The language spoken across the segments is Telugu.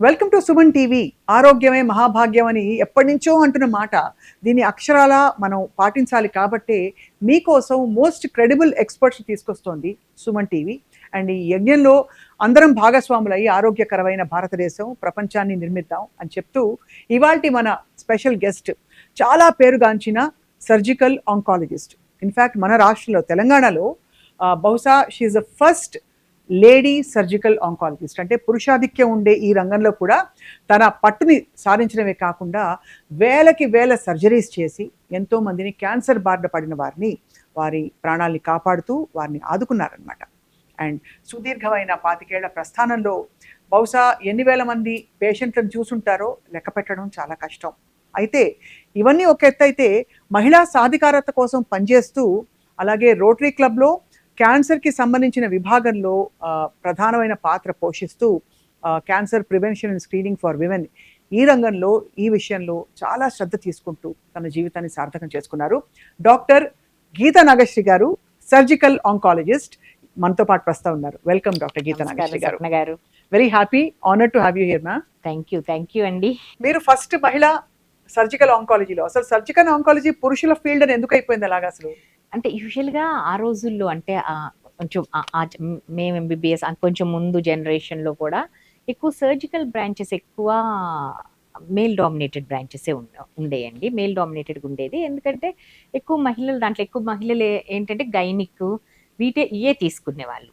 Welcome to Suman TV. ఆరోగ్యమే మహాభాగ్యం అని ఎప్పటి నుంచో అంటున్న మాట, దీన్ని అక్షరాలా మనం పాటించాలి కాబట్టే మీకోసం మోస్ట్ క్రెడిబుల్ ఎక్స్పర్ట్స్ తీసుకొస్తోంది సుమన్ టీవీ. అండ్ ఈ యజ్ఞంలో అందరం భాగస్వాములై ఆరోగ్యకరమైన భారతదేశం ప్రపంచాన్ని నిర్మిద్దాం అని చెప్తూ ఇవాల్టి మన స్పెషల్ గెస్ట్ చాలా పేరుగాంచిన సర్జికల్ ఆంకాలజిస్ట్. ఇన్ఫ్యాక్ట్ మన రాష్ట్రంలో తెలంగాణలో బహుశా she the first lady surgical oncologist. అంటే పురుషాధిక్యం ఉండే ఈ రంగంలో కూడా తన పట్టుని సాధించడమే కాకుండా వేలకి వేల సర్జరీస్ చేసి ఎంతో మందిని క్యాన్సర్ బారిన పడిన వారిని వారి ప్రాణాలని కాపాడుతూ వారిని ఆదుకున్నారనమాట. అండ్ సుదీర్ఘమైన 25 ఏళ్ల ప్రస్థానంలో బహుశా ఎన్ని వేల మంది పేషెంట్లను చూసుంటారో లెక్క పెట్టడం చాలా కష్టం. అయితే ఇవన్నీ ఒక ఎత్తు అయితే, మహిళా సాధికారత కోసం పనిచేస్తూ అలాగే రోటరీ క్లబ్లో క్యాన్సర్కి సంబంధించిన విభాగంలో ప్రధానమైన పాత్ర పోషిస్తూ cancer prevention and screening for women ఈ రంగంలో ఈ విషయంలో చాలా శ్రద్ధ తీసుకుంటూ తన జీవితాన్ని సార్థకం చేసుకున్నారు. డాక్టర్ గీతా నాగశ్రీ గారు, సర్జికల్ ఆంకాలజిస్ట్, మనతో పాటు ప్రస్తుతం ఉన్నారు. వెల్కమ్ డాక్టర్ గీతా నాగశ్రీ గారు. Very happy, honour to have you here. Ma'am, thank you అండి. మీరు ఫస్ట్ మహిళ సర్జికల్ ఆంకాలజీలో. అసలు సర్జికల్ ఆంకాలజీ పురుషుల ఫీల్డ్ అని ఎందుకు అయిపోయింది అలాగా? అసలు అంటే యూజువల్గా ఆ రోజుల్లో అంటే కొంచెం మేము ఎంబీబీఎస్ కొంచెం ముందు జనరేషన్లో కూడా ఎక్కువ సర్జికల్ బ్రాంచెస్ ఎక్కువ మేల్ డామినేటెడ్ బ్రాంచెసే ఉండేయండి. మేల్ డామినేటెడ్గా ఉండేది. ఎందుకంటే ఎక్కువ మహిళలు, దాంట్లో ఎక్కువ మహిళలు ఏంటంటే గైనిక్ ఇవే తీసుకునే వాళ్ళు.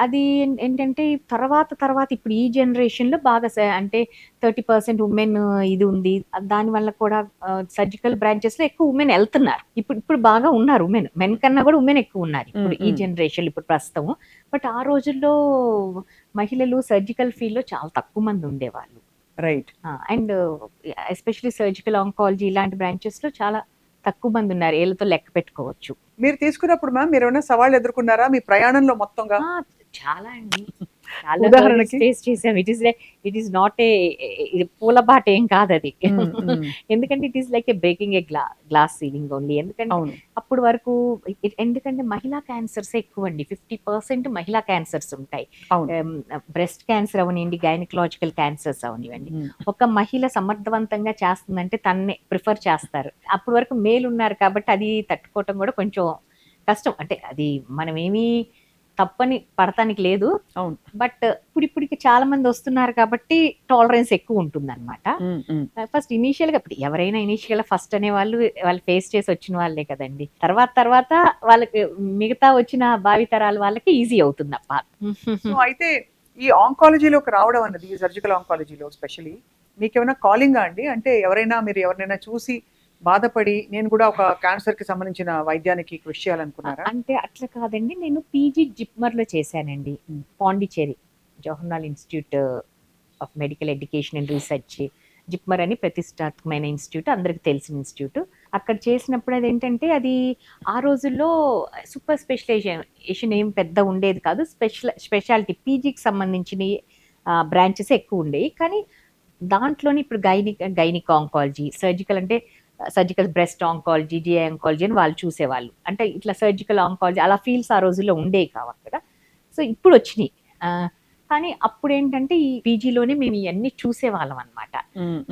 అది ఏంటంటే తర్వాత ఇప్పుడు ఈ జనరేషన్లో బాగా అంటే 30% ఉమెన్ ఇది ఉంది. దానివల్ల కూడా సర్జికల్ బ్రాంచెస్లో ఎక్కువ ఉమెన్ వెళ్తున్నారు. ఇప్పుడు బాగా ఉన్నారు ఉమెన్. మెన్ కన్నా కూడా ఉమెన్ ఎక్కువ ఉన్నారు ఇప్పుడు ఈ జనరేషన్, ఇప్పుడు ప్రస్తుతం. బట్ ఆ రోజుల్లో మహిళలు సర్జికల్ ఫీల్డ్లో చాలా తక్కువ మంది ఉండేవాళ్ళు. Right. And especially surgical oncology ఇలాంటి బ్రాంచెస్లో చాలా తక్కువ మంది ఉన్నారు. ఏళ్ళతో లెక్క పెట్టుకోవచ్చు. మీరు తీసుకున్నప్పుడు మ్యామ్ మీరు ఏమైనా సవాళ్ళు ఎదుర్కొన్నారా మీ ప్రయాణంలో మొత్తంగా? చాలా అండి, చాలా ఫేస్ చేసాం. ఇట్ ఈస్ నాట్ ఏ పూలబాట ఏం కాదు అది. ఎందుకంటే it is like A breaking A glass ceiling only. ఎందుకంటే అప్పుడు వరకు ఎందుకంటే మహిళా క్యాన్సర్స్ ఎక్కువ అండి. 50% మహిళా క్యాన్సర్స్ ఉంటాయి. బ్రెస్ట్ క్యాన్సర్ అవనివ్వండి, గైనకలాజికల్ క్యాన్సర్స్ అవనివ్వండి. ఒక మహిళ సమర్థవంతంగా చేస్తుందంటే తన్నే ప్రిఫర్ చేస్తారు. అప్పటి వరకు మేలు ఉన్నారు కాబట్టి అది తట్టుకోవటం కూడా కొంచెం కష్టం. అంటే అది మనమేమీ తప్పని పడటానికి లేదు. అవును. బట్ ఇప్పటికి చాలా మంది వస్తున్నారు కాబట్టి టాలరెన్స్ ఎక్కువ ఉంటుంది అనమాట. ఫస్ట్ ఇనీషియల్ గా ఎవరైనా ఇనీషియల్ గా ఫస్ట్ అనే వాళ్ళు ఫేస్ చేసి వచ్చిన వాళ్ళే కదండి. తర్వాత వాళ్ళకి మిగతా వచ్చిన భావితరాల వాళ్ళకి ఈజీ అవుతుంది అప్ప. సో అయితే ఈ ఆంకాలజీలోకి రావడం అన్నది, సర్జికల్ ఆంకాలజీలో స్పెషలీ మీకేమైనా కాలింగా అండి? అంటే మీరు ఎవరినైనా చూసి బాధపడి నేను కూడా ఒక క్యాన్సర్ కి సంబంధించిన వైద్యానికి కృషి చేయాలనుకున్నారా? అంటే అట్లా కాదండి. నేను పీజీ జిప్మర్ లో చేశానండి. Pondicherry Jawaharlal institute of medical education and research, JIPMER అని ప్రతిష్టాత్మకమైన ఇన్స్టిట్యూట్, అందరికి తెలిసిన ఇన్స్టిట్యూట్. అక్కడ చేసినప్పుడు అదేంటంటే అది ఆ రోజుల్లో సూపర్ స్పెషలైజేషన్ ఏం పెద్ద ఉండేది కాదు. స్పెషాలిటీ పీజీకి సంబంధించిన బ్రాంచెస్ ఎక్కువ ఉండేవి. కానీ దాంట్లోని ఇప్పుడు గైనిక్ ఆంకాలజీ, సర్జికల్ అంటే surgical breast oncology, GI oncology అని వాళ్ళు చూసేవాళ్ళు. అంటే ఇట్లా సర్జికల్ ఆంకాలజీ అలా ఫీల్డ్స్ ఆ రోజుల్లో ఉండేవి కావు అక్కడ. సో ఇప్పుడు వచ్చినాయి. కానీ అప్పుడు ఏంటంటే ఈ పీజీలోనే మేము ఇవన్నీ చూసేవాళ్ళం అనమాట.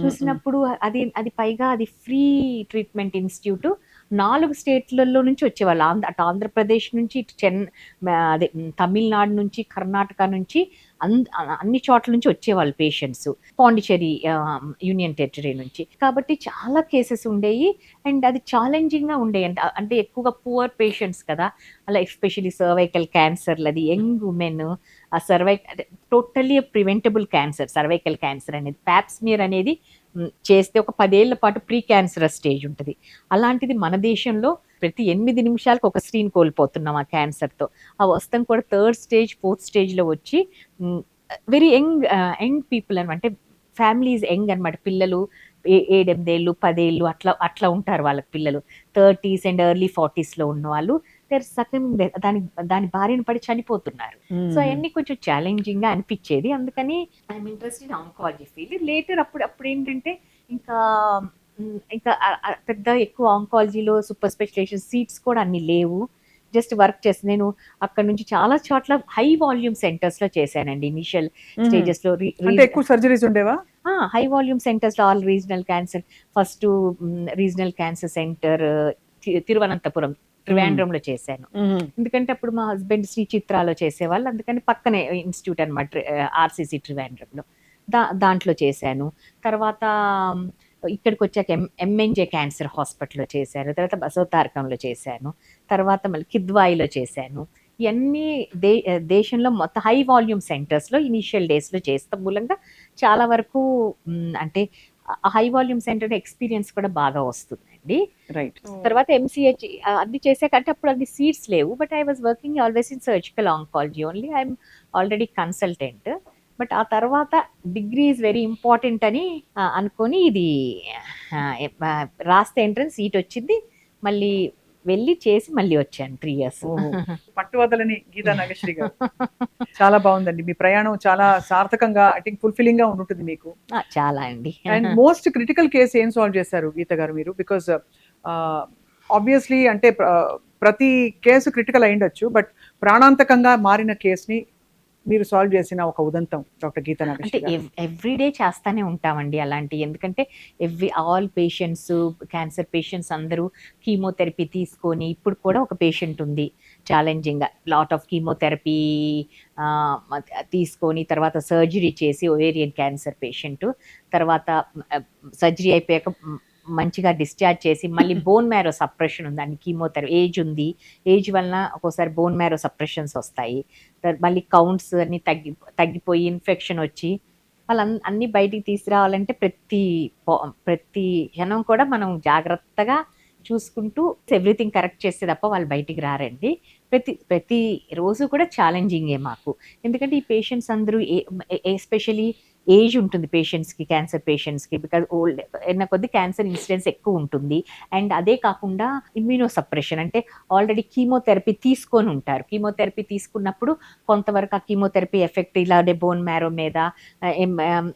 చూసినప్పుడు అది పైగా అది ఫ్రీ ట్రీట్మెంట్ ఇన్స్టిట్యూట్. 4 స్టేట్లలో నుంచి వచ్చేవాళ్ళు. అటు ఆంధ్రప్రదేశ్ నుంచి, ఇటు అదే తమిళనాడు నుంచి, కర్ణాటక నుంచి, అన్ని చోట్ల నుంచి వచ్చేవాళ్ళు పేషెంట్స్. పాండిచేరి యూనియన్ టెరిటరీ నుంచి. కాబట్టి చాలా కేసెస్ ఉండేవి. అండ్ అది ఛాలెంజింగ్గా ఉండేవి. అంటే ఎక్కువగా పువర్ పేషెంట్స్ కదా, అలా ఎస్పెషలీ సర్వైకల్ క్యాన్సర్లు, అది యంగ్ ఉమెన్, ఆ totally preventable cancer. Cervical cancer అనేది ప్యాప్స్మియర్ అనేది చేస్తే ఒక 10 ఏళ్ల పాటు ప్రీ క్యాన్సరస్ స్టేజ్ ఉంటుంది. అలాంటిది మన దేశంలో ప్రతి 8 నిమిషాలకు ఒక స్త్రీని కోల్పోతున్నాం ఆ క్యాన్సర్తో. ఆ వస్తాం కూడా 3rd స్టేజ్ 4th స్టేజ్లో వచ్చి వెరీ యంగ్ పీపుల్ అనమాట. అంటే ఫ్యామిలీస్ యంగ్ అనమాట. పిల్లలు 7 ఏళ్ళు 10 ఏళ్ళు అట్లా ఉంటారు వాళ్ళకి పిల్లలు. 30s అండ్ ఎర్లీ 40sలో ఉన్న వాళ్ళు దాని బారిన పడి చనిపోతున్నారు. సో అవన్నీ కొంచెం ఛాలెంజింగ్ గా అనిపించేది. అందుకని I'm interested in oncology field. Later అప్పుడు ఏంటంటే ఇంకా పెద్ద ఎక్కువ ఆంకాలజీలో సూపర్ స్పెషలైజేషన్ సీట్స్ కూడా అన్ని లేవు. జస్ట్ వర్క్ చేసి నేను అక్కడ నుంచి చాలా చోట్ల హై వాల్యూమ్ సెంటర్స్లో చేశానండి ఇనిషియల్ స్టేజెస్లో. అంటే ఎక్కువ సర్జరీస్ ఉండేవా? హై వాల్యూమ్ సెంటర్స్లో all regional cancer, first regional cancer centre Thiruvananthapuram ట్రివాండ్రంలో చేశాను. ఎందుకంటే అప్పుడు మా హస్బెండ్ శ్రీ చిత్రాలో చేసేవాళ్ళు, అందుకని పక్కనే ఇన్స్టిట్యూట్ అనమాట ఆర్సీసీ ట్రివాండ్రంలో, దాంట్లో చేశాను. తర్వాత ఇక్కడికి వచ్చాక ఎంఎన్జే క్యాన్సర్ హాస్పిటల్లో చేశాను, తర్వాత బసవతారకంలో చేశాను, తర్వాత మళ్ళీ కిద్వాయిలో చేశాను. ఇవన్నీ దేశంలో మొత్తం హై వాల్యూమ్ సెంటర్స్లో ఇనీషియల్ డేస్లో చేస్తాం మూలంగా చాలా వరకు అంటే హై వాల్యూమ్ సెంటర్ ఎక్స్పీరియన్స్ కూడా బాగా వస్తుందండి. రైట్. తర్వాత ఎంసీహెచ్ అన్ని చేసాకంటే అప్పుడు అన్ని సీట్స్ లేవు, but I was working always in surgical oncology only. I'm already consultant. But ఆ తర్వాత డిగ్రీ ఈజ్ వెరీ ఇంపార్టెంట్ అని అనుకొని ఇది రాస్తే ఎంట్రన్స్ సీట్ వచ్చింది, మళ్ళీ వెళ్ళి చేసి మళ్ళీ వచ్చాను 3 years. పట్టువదలని గీతా నాగేశ్వరి గారు, చాలా బాగుందండి మీ ప్రయాణం. చాలా సార్థకంగా, ఐ థింక్ ఫుల్ఫిల్లింగ్ గా ఉంటుంది మీకు. చాలా అండి. అండ్ మోస్ట్ క్రిటికల్ కేసు ఏం సాల్వ్ చేశారు గీత గారు మీరు? బికాస్ ఆబ్వియస్లీ అంటే ప్రతి కేసు క్రిటికల్ అయిండొచ్చు, బట్ ప్రాణాంతకంగా మారిన కేసుని మీరు సాల్వ్ చేసిన ఒక ఉదంతం డాక్టర్ గీతా అంటే నాగేశ్వరి గారు. ఎవ్రీడే చేస్తానే ఉంటామండి అలాంటి, ఎందుకంటే ఆల్ పేషెంట్స్, క్యాన్సర్ పేషెంట్స్ అందరూ కీమోథెరపీ తీసుకొని, ఇప్పుడు కూడా ఒక పేషెంట్ ఉంది ఛాలెంజింగ్గా లాట్ ఆఫ్ కీమోథెరపీ తీసుకొని తర్వాత సర్జరీ చేసి ఓవేరియన్ క్యాన్సర్ పేషెంట్, తర్వాత సర్జరీ అయిపోయాక మంచిగా డిశ్చార్జ్ చేసి మళ్ళీ బోన్ మ్యారో సప్రెషన్ ఉందండి, కీమోథెరపీ ఏజ్ ఉంది, ఏజ్ వలన ఒక్కోసారి బోన్ మ్యారో సప్రెషన్స్ వస్తాయి, మళ్ళీ కౌంట్స్ అన్ని తగ్గిపోయి ఇన్ఫెక్షన్ వచ్చి అన్నీ బయటికి తీసుకురావాలంటే ప్రతి క్షణం కూడా మనం జాగ్రత్తగా చూసుకుంటూ ఎవ్రీథింగ్ కరెక్ట్ చేస్తే తప్ప వాళ్ళు బయటికి రారండి. ప్రతి రోజు కూడా ఛాలెంజింగే మాకు, ఎందుకంటే ఈ పేషెంట్స్ అందరూ ఎస్పెషలీ ఏజ్ ఉంటుంది పేషెంట్స్కి, క్యాన్సర్ పేషెంట్స్కి, బికాజ్ ఓల్డ్ అయిన కొద్ది క్యాన్సర్ ఇన్సిడెన్స్ ఎక్కువ ఉంటుంది. అండ్ అదే కాకుండా ఇమ్యూనో సప్రెషన్ అంటే ఆల్రెడీ కీమోథెరపీ తీసుకొని ఉంటారు, కీమోథెరపీ తీసుకున్నప్పుడు కొంతవరకు ఆ కీమోథెరపీ ఎఫెక్ట్ ఇలాగే బోన్ మ్యారో మీద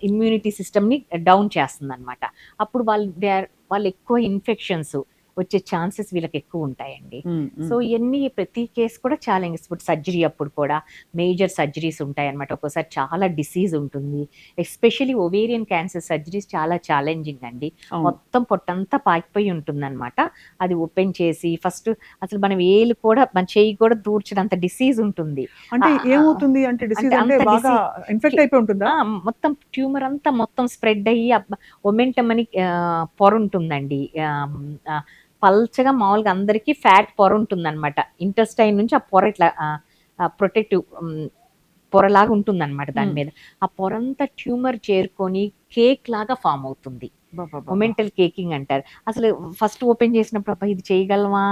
ఇమ్యూనిటీ సిస్టమ్ని డౌన్ చేస్తుంది అనమాట. అప్పుడు వాళ్ళు ఎక్కువ ఇన్ఫెక్షన్స్ వచ్చే ఛాన్సెస్ వీళ్ళకి ఎక్కువ ఉంటాయండి. సో ఇవన్నీ ప్రతి కేసు కూడా ఛాలెంజెస్. ఇప్పుడు సర్జరీ అప్పుడు కూడా మేజర్ సర్జరీస్ ఉంటాయి అనమాట, ఒక్కోసారి చాలా డిసీజ్ ఉంటుంది, ఎస్పెషలీ ఓవేరియన్ క్యాన్సర్ సర్జరీస్ చాలా ఛాలెంజింగ్ అండి. మొత్తం పొట్టంతా పాకిపోయి ఉంటుందన్నమాట, అది ఓపెన్ చేసి ఫస్ట్ అసలు మనం ఏలు కూడా మన చేయి కూడా దూర్చినంత డిసీజ్ ఉంటుంది. అంటే ఏమవుతుంది అంటే డిసీజ్ అంటే బాగా ఇన్ఫెక్ట్ అయిపోయి ఉంటుందా? మొత్తం ట్యూమర్ అంతా మొత్తం స్ప్రెడ్ అయ్యి ఒమెంటమ్ అని పొర ఉంటుందండి, పల్చగా మామూలుగా అందరికీ ఫ్యాట్ పొర ఉంటుందన్నమాట, ఇంటెస్టైన్ నుంచి ఆ పొర ఇట్లా ప్రొటెక్టివ్ పొరలాగా ఉంటుందన్నమాట, దాని మీద ఆ పొరంతా ట్యూమర్ చేరుకొని కేక్ లాగా ఫామ్ అవుతుంది, మొమెంటల్ కేకింగ్ అంటారు. అసలు ఫస్ట్ ఓపెన్ చేసినప్పుడు అబ్బా ఇది చేయగలమా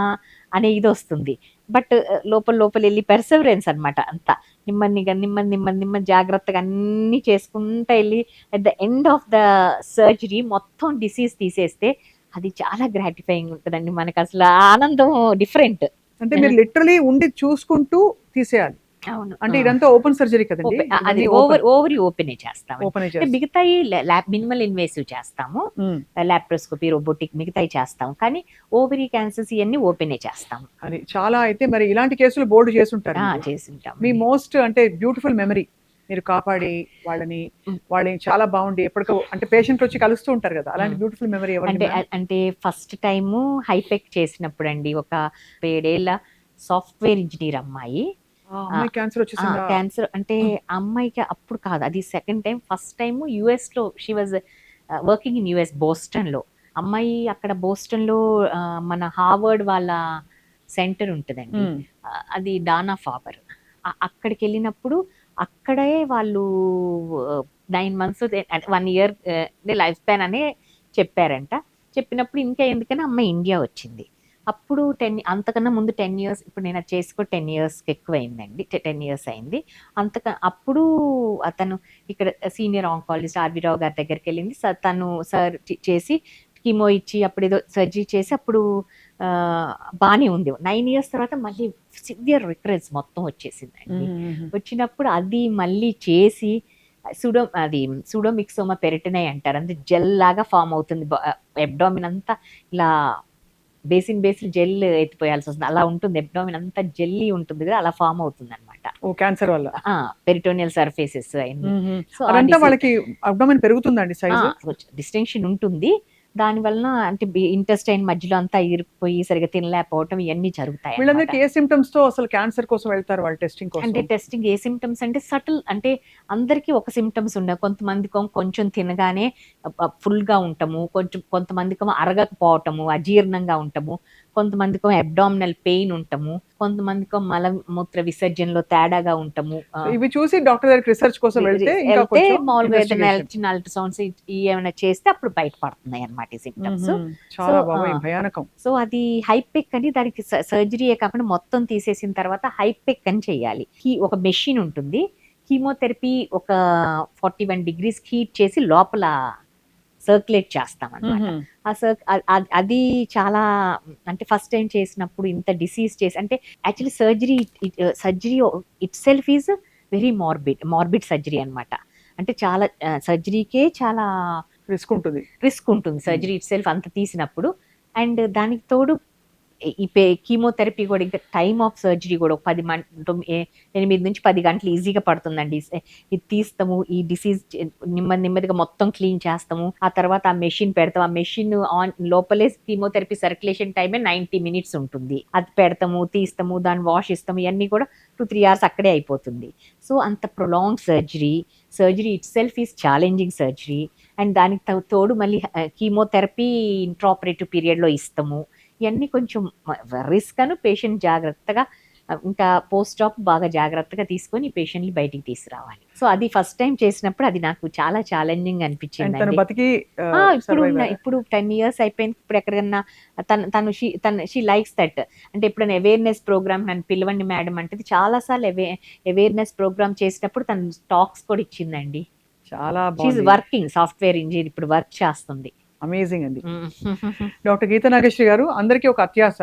అనే ఇది వస్తుంది, బట్ లోపల వెళ్ళి పెర్సెవరెన్స్ అనమాట, అంతా నెమ్మది జాగ్రత్తగా అన్నీ చేసుకుంటా వెళ్ళి at the end of the surgery మొత్తం డిసీజ్ తీసేస్తే అది చాలా గ్రాటిఫైయింగ్ ఉంటుందండి, మనకు అసలు ఆనందం డిఫరెంట్. అంటే మీరు లిటరలీ ఉండి చూసుకుంటూ తీసేయాలి. అవును, అంటే ఇదంతా ఓపెన్ సర్జరీ కదండి, అది ఓవరీ ఓపెన్ చేస్తాము, మిగతాయి మినిమల్ ఇన్వేసివ్ చేస్తాము, లాప్రోస్కోపీ, రోబోటిక్ మిగతాయి చేస్తాము, కానీ ఓవరీ క్యాన్సర్స్ ఇవన్నీ ఓపెన్ చేస్తాము. అది చాలా. అయితే మరి ఇలాంటి కేసులు బోర్డు చేస్తుంటారు, చేస్తుంటాం. మీ మోస్ట్ అంటే బ్యూటిఫుల్ మెమరీ మీరు కాపాడి వాళ్ళని చాలా బాగుండి ఎప్పటికో అంటే పేషెంట్ వచ్చి కలుస్తూ ఉంటారు కదా, అలాంటి బ్యూటిఫుల్ మెమరీ అంటే ఫస్ట్ టైము హైపెక్ చేసినప్పుడు అండి, ఒక 7 ఏళ్ల సాఫ్ట్వేర్ ఇంజనీర్ అమ్మాయి క్యాన్సర్ వచ్చేసింది. క్యాన్సర్ అంటే అమ్మాయికి అప్పుడు కాదు, అది second time. First time US లో she was working in US, Boston లో. అమ్మాయి అక్కడ బోస్టన్ లో మన హార్వర్డ్ వాళ్ళ సెంటర్ ఉంటుందండి, అది డానా ఫాబర్, అక్కడికి వెళ్ళినప్పుడు అక్కడే వాళ్ళు 9 months 1 year లైఫ్ స్పాన్ అనే చెప్పారంట. చెప్పినప్పుడు ఇంకా ఎందుకని అమ్మాయి ఇండియా వచ్చింది. అప్పుడు అంతకన్నా ముందు 10 years, ఇప్పుడు నేను అది చేసుకో 10 years ఎక్కువ అయిందండి, 10 years అయింది. అప్పుడు అతను ఇక్కడ సీనియర్ ఆంకాలజిస్ట్ ఆర్వి రావు గారి దగ్గరికి వెళ్ళింది, తను సార్ చేసి కీమో ఇచ్చి అప్పుడు ఏదో సర్జరీ చేసి అప్పుడు బాగానే ఉంది. 9 years తర్వాత మళ్ళీ సివియర్ రికరెన్స్ మొత్తం వచ్చేసిందండి. వచ్చినప్పుడు అది మళ్ళీ చేసి సూడోమిక్సోమా పెరిటనై అంటారు, అంటే జెల్ లాగా ఫామ్ అవుతుంది, అబ్డామిన్ అంతా ఇలా బేసిన్ జెల్ ఎత్తిపోయాల్సి వస్తుంది. అలా ఉంటుంది, అబ్డామిన్ అంతా జెల్లీ ఉంటుంది కదా, అలా ఫామ్ అవుతుంది అనమాట. ఓ క్యాన్సర్ వల్ల పెరిటోనియల్ సర్ఫేసెస్ అన్ని. సో అదంతా వాళ్ళకి అబ్డోమెన్ పెరుగుతుందండి సైజు. డిస్టింక్షన్ ఉంటుంది. దాని వలన అంటే ఇంటెస్టైన్ మధ్యలో అంతా ఇరుక్కుపోయి సరిగా తినలేకపోవటం ఇవన్నీ జరుగుతాయి. వీళ్ళందరికీ ఏ సిమ్టమ్స్ తో అసలు క్యాన్సర్ కోసం వెళ్తారు వాళ్ళు టెస్టింగ్ కోసం? అంటే టెస్టింగ్ ఏ సిమ్టమ్స్ అంటే సటిల్, అంటే అందరికీ ఒక సిమ్టమ్స్ ఉండవు. కొంతమందికి కొంచెం తినగానే ఫుల్ గా ఉంటాము, కొంతమందికి అరగకపోవటము, అజీర్ణంగా ఉంటాము, కొంతమందికి అబ్డామినల్ పెయిన్ ఉంటాము, కొంతమందికి మలమూత్ర విసర్జనలో తేడాగా ఉంటాము. ఇవి చూసి డాక్టర్ దగ్గరికి రిసర్చ్ కోసం వెళ్తే మామూలుగా ఏదైనా అల్ట్రాసౌండ్స్ ఏమైనా చేస్తే అప్పుడు బయటపడుతున్నాయి అన్నమాట ఈ సిమ్టమ్స్. చాలా భయానకం. సో అది హైపెక్ అని, దానికి సర్జరీయే కాకుండా మొత్తం తీసేసిన తర్వాత హైపెక్ అని చేయాలి. ఒక మెషిన్ ఉంటుంది, కీమోథెరపీ ఒక 41 degrees హీట్ చేసి లోపల సర్క్యులేట్ చేస్తాం అనమాట. అది చాలా, అంటే ఫస్ట్ టైం చేసినప్పుడు ఇంత డిసీజ్ చేసి, అంటే actually surgery it self is very morbid surgery అనమాట. అంటే చాలా సర్జరీకే చాలా రిస్క్ ఉంటుంది సర్జరీ ఇట్ సెల్ఫ్ అంత తీసినప్పుడు. అండ్ దానికి తోడు ఈ కీమోథెరపీ కూడా, ఇంకా టైమ్ ఆఫ్ సర్జరీ కూడా 8 నుంచి 10 గంటలు ఈజీగా పడుతుందండి. ఇది తీస్తాము, ఈ డిసీజ్ నెమ్మదిగా మొత్తం క్లీన్ చేస్తాము, ఆ తర్వాత ఆ మెషిన్ పెడతాం. ఆ మెషిన్ ఆన్ లోపలే కీమోథెరపీ సర్క్యులేషన్ టైమే 90 minutes ఉంటుంది. అది పెడతాము, తీస్తాము, దాన్ని వాష్ ఇస్తాము, ఇవన్నీ కూడా 2-3 hours అక్కడే అయిపోతుంది. సో అంత prolong surgery it self is challenging surgery. And దానికి తోడు మళ్ళీ కీమోథెరపీ ఇంట్రాపరేటివ్ పీరియడ్లో ఇస్తాము. ఇవన్నీ కొంచెం రిస్క్ అను, పేషెంట్ జాగ్రత్తగా, ఇంకా పోస్ట్ ఆప్ బాగా జాగ్రత్తగా తీసుకొని పేషెంట్ని బయటికి తీసుకురావాలి. సో అది ఫస్ట్ టైం చేసినప్పుడు అది నాకు చాలా ఛాలెంజింగ్ అనిపించింది. ఇప్పుడు 10 years అయిపోయింది. ఇప్పుడు ఎక్కడికన్నా తను షీ లైక్స్ దట్. అంటే ఎప్పుడైనా అవేర్నెస్ ప్రోగ్రామ్ నన్ను పిలవండి మేడం అంటే, చాలాసార్లు అవేర్నెస్ ప్రోగ్రామ్ చేసినప్పుడు తను టాక్స్ కూడా ఇచ్చిందండి. చాలా వర్కింగ్ సాఫ్ట్వేర్ ఇంజనీర్, ఇప్పుడు వర్క్ చేస్తుంది. అమేజింగ్ అండి. డాక్టర్ గీతా నాగేశ్వరి గారు, అందరికీ ఒక అత్యాశ,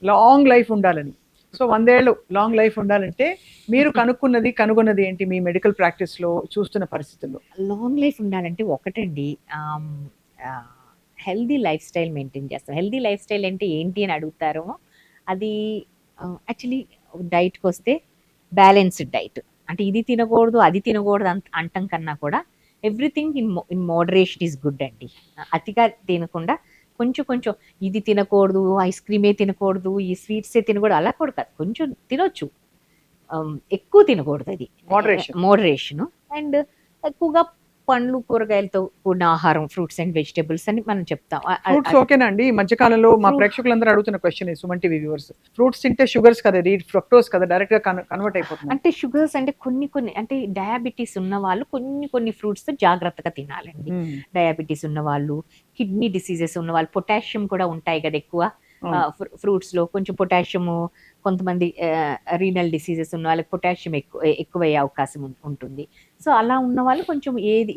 లాంగ్ లైఫ్ ఉండాలని. సో 100 ఏళ్ళు లాంగ్ లైఫ్ ఉండాలంటే మీరు కనుగొన్నది ఏంటి మీ మెడికల్ ప్రాక్టీస్ లో చూస్తున్న పరిస్థితుల్లో? లాంగ్ లైఫ్ ఉండాలంటే ఒకటండి, హెల్దీ లైఫ్ స్టైల్ మెయింటైన్ చేస్తాం. హెల్దీ లైఫ్ స్టైల్ అంటే ఏంటి అని అడుగుతారో, అది యాక్చువల్లీ డైట్కి వస్తే బ్యాలెన్స్డ్ డైట్. అంటే ఇది తినకూడదు అది తినకూడదు అంటం కన్నా కూడా everything in moderation is good అండి. అతిగా తినకుండా కొంచెం ఇది తినకూడదు, ఐస్ క్రీమే తినకూడదు, ఈ స్వీట్సే తినకూడదు, అలా కూడా కాదు, కొంచెం తినొచ్చు, ఎక్కువ తినకూడదు. అది మోడరేషన్. అండ్ ఎక్కువగా పండ్లు కూరగాయలతో కూడిన ఆహారం, ఫ్రూట్స్ అండ్ వెజిటబుల్స్ అని మనం చెప్తాం. ఓకేనా అండి? ఈ మధ్యకాలంలో మా ప్రేక్షకులందరూ అడుగుతున్న question, Suman TV viewers, fruits తింటే షుగర్స్ కదా, ఫ్రక్టోస్ కదా, డైరెక్ట్ గా కన్వర్ట్ అయిపోతుంది. అంటే షుగర్స్ అంటే కొన్ని అంటే డయాబెటీస్ ఉన్న వాళ్ళు కొన్ని ఫ్రూట్స్ తో జాగ్రత్తగా తినాలండి. డయాబెటీస్ ఉన్న వాళ్ళు, కిడ్నీ డిసీజెస్ ఉన్న వాళ్ళు, పొటాషియం కూడా ఉంటాయి కదా ఎక్కువ ఫ్రూట్స్ లో, కొంచెం పొటాషియము, కొంతమంది రీనల్ డిసీజెస్ ఉన్న వాళ్ళకి పొటాషియం ఎక్కువయ్యే అవకాశం ఉంటుంది. సో అలా ఉన్న వాళ్ళు కొంచెం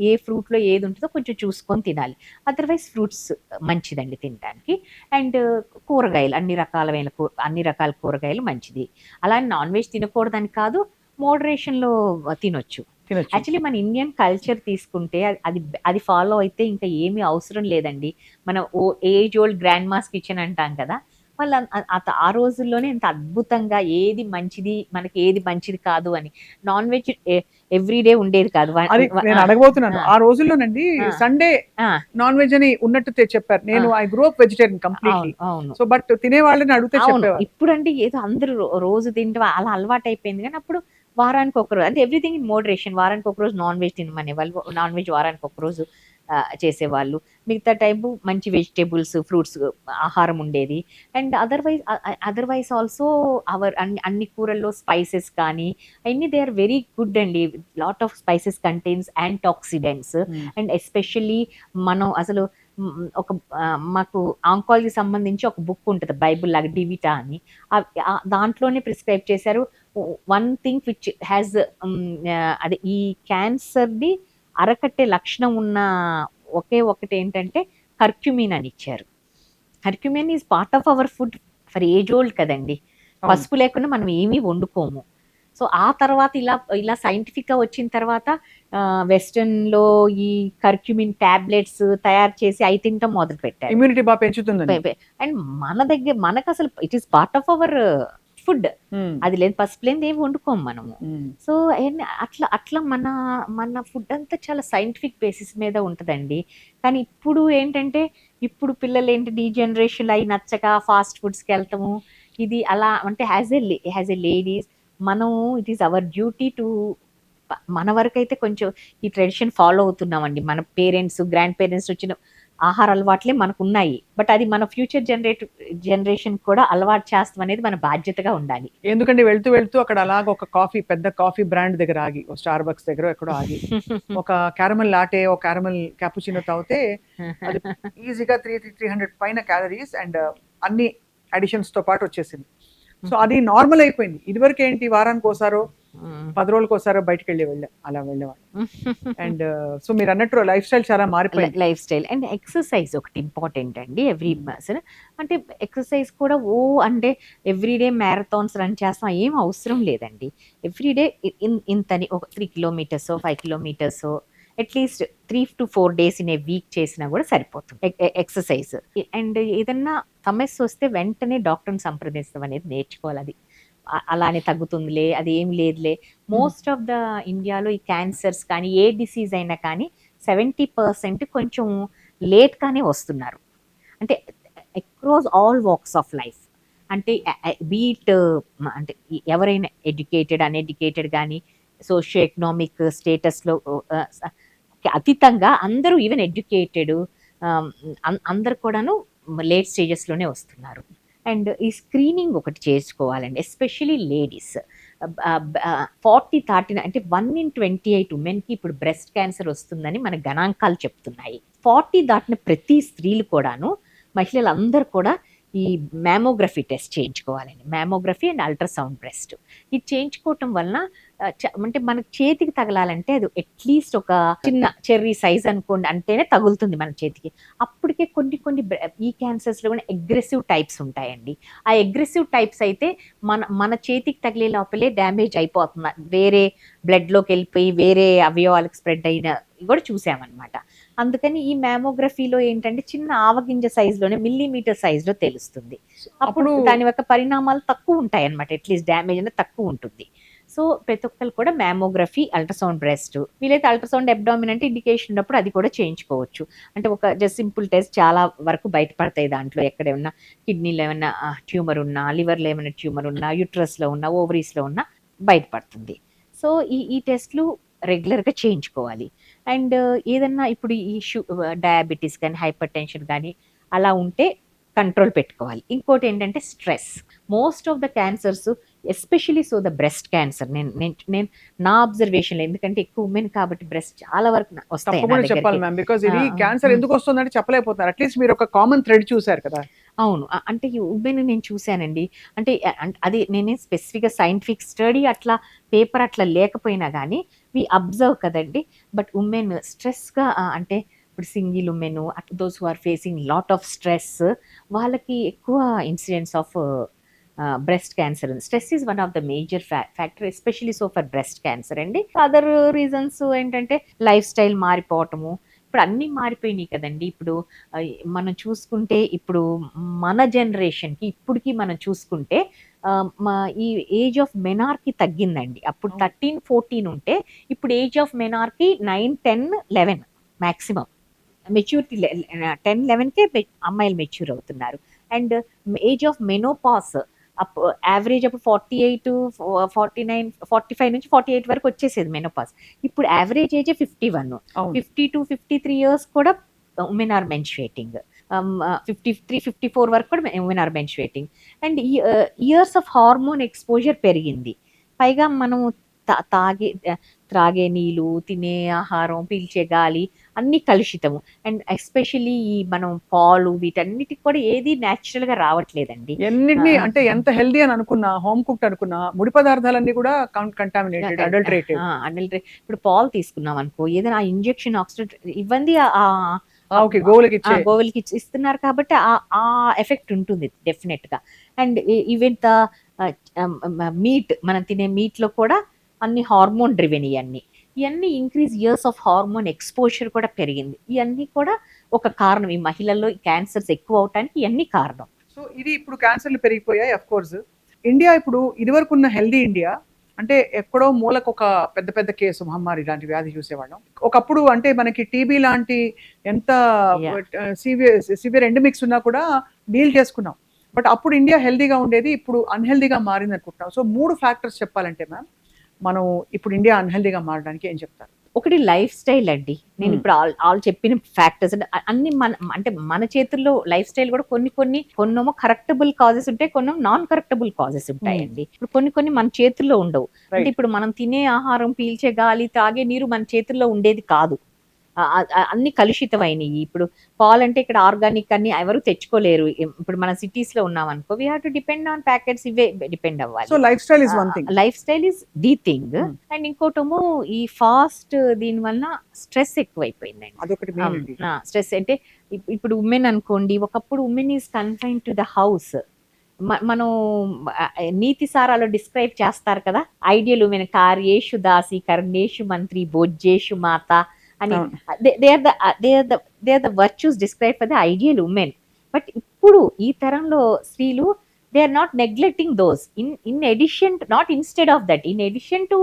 ఏ ఫ్రూట్లో ఏది ఉంటుందో కొంచెం చూసుకొని తినాలి. అదర్వైజ్ ఫ్రూట్స్ మంచిదండి తినడానికి. అండ్ కూరగాయలు, అన్ని రకాల కూరగాయలు మంచిది. అలా నాన్ వెజ్ తినకూడదని కాదు, మోడరేషన్లో తినొచ్చు. యాక్చువల్లీ మన ఇండియన్ కల్చర్ తీసుకుంటే అది ఫాలో అయితే ఇంకా ఏమీ అవసరం లేదండి. మనం age old grand mass kitchen అంటాం కదా, వాళ్ళు ఆ రోజుల్లోనే ఎంత అద్భుతంగా ఏది మంచిది, మనకి ఏది మంచిది కాదు అని, నాన్ వెజ్ ఎవ్రీడే ఉండేది కాదు. నేను అడగబోతున్నాను, ఆ రోజుల్లోనండి సండే నాన్ వెజ్ అని ఉన్నట్టు చెప్పారు. నేను I grow up vegetarian completely. So but తినే వాళ్ళని అడిగితే చెప్పేవారు. ఇప్పుడు అంటే ఏదో అందరూ రోజు తింటే అలా అలవాటు అయిపోయింది. కానీ అప్పుడు వారానికి ఒకరోజు, అంటే ఎవ్రీథింగ్ ఇన్ మోడరేషన్. వారానికి ఒకరోజు నాన్ వెజ్ తినమనే వాళ్ళు, నాన్ వెజ్ వారానికి ఒకరోజు చేసేవాళ్ళు. మిగతా టైపు మంచి వెజిటేబుల్స్, ఫ్రూట్స్ ఆహారం ఉండేది. అండ్ అదర్వైజ్ ఆల్సో అన్ని కూరల్లో స్పైసెస్ కానీ అన్ని దే ఆర్ వెరీ గుడ్ అండి. Lot of spices contains antioxidants. And especially మనం అసలు మాకు ఆంకాలజీ సంబంధించి ఒక బుక్ ఉంటుంది, బైబుల్ లాగా, డివిటా అని. దాంట్లోనే ప్రిస్క్రైబ్ చేశారు వన్ థింగ్ విచ్ హ్యాస్ అదే ఈ క్యాన్సర్ది అరకట్టే లక్షణం ఉన్న ఒకటి ఏంటంటే కర్క్యూమిన్ అని ఇచ్చారు. Curcumin is part of our food for age old కదండి. పసుపు లేకుండా మనం ఏమీ వండుకోము. సో ఆ తర్వాత ఇలా ఇలా సైంటిఫిక్గా వచ్చిన తర్వాత వెస్టర్న్లో ఈ కర్క్యూమిన్ టాబ్లెట్స్ తయారు చేసి అవి తింటాం మొదలు పెట్టారు. ఇమ్యూనిటీ బాగా పెంచుతుందండి. అండ్ మన దగ్గర మనకు అసలు it is part of our food. అది లేదు, పసుపు లేనిది ఏమి వండుకోము మనము. సో అట్లా అట్లా మన మన ఫుడ్ అంతా చాలా సైంటిఫిక్ బేసిస్ మీద ఉంటుందండి. కానీ ఇప్పుడు ఏంటంటే ఇప్పుడు పిల్లలు ఏంటి ఈ జనరేషన్ అవి నచ్చక ఫాస్ట్ ఫుడ్స్కి వెళ్తాము. ఇది అలా అంటే యాజ్ ఎ లేడీస్ మనం it is our duty to మన వరకు అయితే కొంచెం ఈ ట్రెడిషన్ ఫాలో అవుతున్నామండి. మన పేరెంట్స్ గ్రాండ్ పేరెంట్స్ వచ్చిన ఆహార అలవాట్లే మనకు ఉన్నాయి. బట్ అది మన ఫ్యూచర్ జనరేషన్ కూడా అలవాటు చేస్తాం అనేది మన బాధ్యతగా ఉండాలి. ఎందుకంటే వెళ్తూ వెళ్తూ అక్కడ అలాగ ఒక కాఫీ పెద్ద కాఫీ బ్రాండ్ దగ్గర ఆగి, ఒక స్టార్ బక్స్ దగ్గర ఎక్కడో ఆగి ఒక క్యారమల్ లాటే, ఒక క్యారమల్ క్యాపుచినో తాగితే అది ఈజీగా 300 పైన క్యాలరీస్ అండ్ అన్ని అడిషన్స్ తో పాటు వచ్చేసింది. సో అది నార్మల్ అయిపోయింది. ఇదివరకు ఏంటి వారానికి ఒకసారో 10 రోజులకు ఒకసారో బయటకు అలా వెళ్ళేవాళ్ళు. అండ్ సో మీరు అన్నట్టు లైఫ్ స్టైల్ చాలా మారిపోయింది. లైఫ్ స్టైల్ అండ్ ఎక్సర్సైజ్ ఒకటి ఇంపార్టెంట్ అండి. ఎవ్రీ పర్సన్ అంటే ఎక్సర్సైజ్ కూడా అంటే ఎవ్రీడే మ్యారథాన్స్ రన్ చేస్తాం ఏం అవసరం లేదండి. ఎవ్రీడే ఇంతని ఒక 3 kilometres 5 kilometres at least 3 to 4 days in a week చేసినా కూడా సరిపోతుంది ఎక్సర్సైజ్. అండ్ ఏదన్నా సమస్య వస్తే వెంటనే డాక్టర్ని సంప్రదిస్తాం అనేది నేర్చుకోవాలి. అది అలానే తగ్గుతుందిలే, అది ఏం లేదులే. మోస్ట్ ఆఫ్ ద ఇండియాలో ఈ క్యాన్సర్స్ కానీ ఏ డిసీజ్ అయినా కానీ 70% కొంచెం లేట్గానే వస్తున్నారు. అంటే across all walks of life. అంటే బీట్ అంటే ఎవరైనా ఎడ్యుకేటెడ్ అన్ఎడ్యుకేటెడ్ కానీ సోషియో ఎకనామిక్ స్టేటస్లో అతీతంగా అందరూ ఈవెన్ ఎడ్యుకేటెడ్ అందరు కూడాను లేట్ స్టేజెస్లోనే వస్తున్నారు. అండ్ ఈ స్క్రీనింగ్ ఒకటి చేసుకోవాలండి, ఎస్పెషలీ లేడీస్. 40 దాటిన అంటే 1 in 28 ఉమెన్కి ఇప్పుడు బ్రెస్ట్ క్యాన్సర్ వస్తుందని మన గణాంకాలు చెప్తున్నాయి. 40 దాటిన ప్రతి స్త్రీలు కూడాను మహిళలు అందరూ కూడా ఈ మ్యామోగ్రఫీ టెస్ట్ చేయించుకోవాలండి. మ్యామోగ్రఫీ అండ్ అల్ట్రాసౌండ్ బ్రెస్ట్ ఇది చేయించుకోవటం వలన అంటే మనకు చేతికి తగలాలంటే అది అట్లీస్ట్ ఒక చిన్న చెర్రీ సైజ్ అనుకోండి అంటేనే తగులుతుంది మన చేతికి. అప్పటికే కొన్ని ఈ క్యాన్సర్స్లో కూడా అగ్రెసివ్ టైప్స్ ఉంటాయండి. ఆ అగ్రెసివ్ టైప్స్ అయితే మన చేతికి తగిలే లోపలే డ్యామేజ్ అయిపోతుంది, వేరే బ్లడ్లోకి వెళ్ళిపోయి వేరే అవయవాలకు స్ప్రెడ్ అయిన కూడా చూసామన్నమాట. అందుకని ఈ మ్యామోగ్రఫీలో ఏంటంటే చిన్న ఆవగింజ సైజులోనే మిల్లీమీటర్ సైజులో తెలుస్తుంది. అప్పుడు దాని యొక్క పరిణామాలు తక్కువ ఉంటాయి అన్నమాట, అట్లీస్ట్ డ్యామేజ్ అనేది తక్కువ ఉంటుంది. సో ప్రతి ఒక్కరు కూడా మ్యామోగ్రఫీ, అల్ట్రాసౌండ్ బ్రెస్ట్, వీలైతే అల్ట్రాసౌండ్ అబ్డామిన్ అంటే ఇండికేషన్ ఉన్నప్పుడు అది కూడా చేయించుకోవచ్చు. అంటే ఒక జస్ట్ సింపుల్ టెస్ట్ చాలా వరకు బయటపడతాయి. దాంట్లో ఎక్కడేమన్నా కిడ్నీలో ఏమన్నా ట్యూమర్ ఉన్నా, లివర్లో ఏమైనా ట్యూమర్ ఉన్నా, యూట్రస్లో ఉన్నా, ఓవరీస్లో ఉన్నా బయటపడుతుంది. సో ఈ టెస్ట్లు రెగ్యులర్గా చేయించుకోవాలి. అండ్ ఏదన్నా ఇప్పుడు ఈ డయాబెటీస్ కానీ హైపర్ టెన్షన్ కానీ అలా ఉంటే కంట్రోల్ పెట్టుకోవాలి. ఇంకోటి ఏంటంటే stress. Most of the cancers especially so the breast cancer నేను నా అబ్జర్వేషన్, ఎందుకంటే ఎక్కువ ఉమెన్ కాబట్టి బ్రెస్ట్ చాలా వరకు వస్తాయి. చెప్పాలి మ్యామ్, బికాజ్ ఇది క్యాన్సర్ ఎందుకు వస్తుందంటే చెప్పలేకపోతున్నారు. అట్లీస్ట్ మీరు ఒక కామన్ థ్రెడ్ చూసారు కదా. అవును, అంటే ఈ ఉమెన్ నేను చూశానండి. అంటే అది నేనే స్పెసిఫిక్గా సైంటిఫిక్ స్టడీ అట్లా పేపర్ అట్లా లేకపోయినా కానీ వి అబ్జర్వ్ కదండి. బట్ ఉమెన్ స్ట్రెస్గా అంటే ఇప్పుడు single women, those who are facing lot of stress, వాళ్ళకి ఎక్కువ incidents of breast cancer. Stress is one of the major factor especially so for breast cancer అండి. అదర్ రీజన్స్ ఏంటంటే లైఫ్ స్టైల్ మారిపోవటము. ఇప్పుడు అన్నీ మారిపోయినాయి కదండి. ఇప్పుడు మనం చూసుకుంటే ఇప్పుడు మన జనరేషన్కి ఇప్పటికి మనం చూసుకుంటే ఈ ఏజ్ ఆఫ్ మెనార్కీ తగ్గిందండి. అప్పుడు 13-14 ఉంటే ఇప్పుడు age of menarche 9, 10, 11 maximum. Maturity 10-11కే అమ్మాయిలు మెచ్యూర్ అవుతున్నారు. And age of menopause average అప్పుడు 48, 49, 45 నుంచి 48 వరకు వచ్చేసేది మెనోపాస్. ఇప్పుడు యావరేజ్ ఏజ్ 51, 50-53 ఇయర్స్ కూడా ఉమెన్ ఆర్ మెన్స్ట్రుయేటింగ్. 53-54 వరకు కూడా ఉమెన్ ఆర్ మెన్స్ట్రుయేటింగ్. అండ్ ఈ ఇయర్స్ ఆఫ్ హార్మోన్ ఎక్స్పోజర్ పెరిగింది. పైగా మనం త్రాగే నీళ్ళు, తినే ఆహారం, పీల్చే గాలి అన్నీ కలుషితము. అండ్ ఎస్పెషల్లీ ఈ మనం పాలు వీటన్నిటికి కూడా ఏది న్యాచురల్ గా రావట్లేదండి. ఎన్నిటిని అంటే ఎంత హెల్దీ అని అనుకున్నా, హోమ్ కుక్డ్ అనుకున్నా, ముడి పదార్థాలన్నీ కూడా కంటామినేటెడ్, అడల్టరేటెడ్. ఇప్పుడు పాలు తీసుకున్నాం అనుకో, ఏదైనా ఇంజెక్షన్ ఆక్సిడెంట్ ఇవ్వండి గోవులకి ఇస్తున్నారు కాబట్టి ఆ ఎఫెక్ట్ ఉంటుంది డెఫినెట్ గా. అండ్ ఈవెన్ ద మీట్, మనం తినే మీట్లో కూడా అన్ని హార్మోన్ డ్రివెన్. ఇవన్నీ increase years of hormone exposure కూడా పెరిగింది. ఇవన్నీ కూడా ఒక కారణం, ఈ మహిళల్లో క్యాన్సర్స్ ఎక్కువ అవటానికి ఇవన్నీ కారణం. సో ఇది ఇప్పుడు క్యాన్సర్లు పెరిగిపోయాయి. అఫ్ కోర్స్ ఇండియా ఇప్పుడు ఇదివరకు ఉన్న హెల్దీ ఇండియా అంటే ఎక్కడో మూలకు ఒక పెద్ద పెద్ద కేసు మహమ్మారి లాంటి వ్యాధి చూసేవాళ్ళం. ఒకప్పుడు అంటే మనకి టీబీ లాంటి ఎంత సివియర్ ఎండమిక్స్ ఉన్నా కూడా డీల్ చేసుకున్నాం. బట్ అప్పుడు ఇండియా హెల్దీగా ఉండేది, ఇప్పుడు అన్హెల్దీగా మారింది అనుకుంటున్నాం. సో 3 ఫ్యాక్టర్స్ చెప్పాలంటే మ్యామ్ మనం ఇప్పుడు ఇండియా అన్హెల్దీగా మారడానికి ఏం చెప్తారు? ఒకటి లైఫ్ స్టైల్ అండి. నేను ఇప్పుడు ఆల్ చెప్పిన ఫ్యాక్టర్స్ అన్ని మన చేతుల్లో. లైఫ్ స్టైల్ కూడా కొన్నేమో కరెక్టబుల్ కాజెస్ ఉంటాయి, కొన్నేమో నాన్ కరెక్టబుల్ కాజెస్ ఉంటాయండి. ఇప్పుడు కొన్ని మన చేతుల్లో ఉండవు. అంటే ఇప్పుడు మనం తినే ఆహారం, పీల్చే గాలి, తాగే నీరు మన చేతుల్లో ఉండేది కాదు. అన్ని కలుషితమైనవి. ఇప్పుడు పాలంటే ఇక్కడ ఆర్గానిక్ అన్ని ఎవరు తెచ్చుకోలేరు. ఇప్పుడు మన సిటీస్ లో ఉన్నాం అనుకో, we have to depend on packets, ఇవే డిపెండ్ అవ్వాలి. So life style is one thing. Life style is the thing. And ఇంకోటేమో ఈ ఫాస్ట్, దీని వల్ల స్ట్రెస్ ఎక్కువైపోయిందండి. అదొకటి స్ట్రెస్ అంటే ఇప్పుడు ఉమెన్ అనుకోండి, ఒకప్పుడు women is confine to the house. మనం నీతి సారాలో డిస్క్రైబ్ చేస్తారు కదా, ఐడియల్ ఉమెన్ కార్యేషు దాసి కర్ణేషు మంత్రి భోజ్యేషు మాత అని. They are the virtues describe for the ideal women. But ఇప్పుడు ఈ తరంలో స్త్రీలు, they are not neglecting those. In addition to, not instead of that, in addition to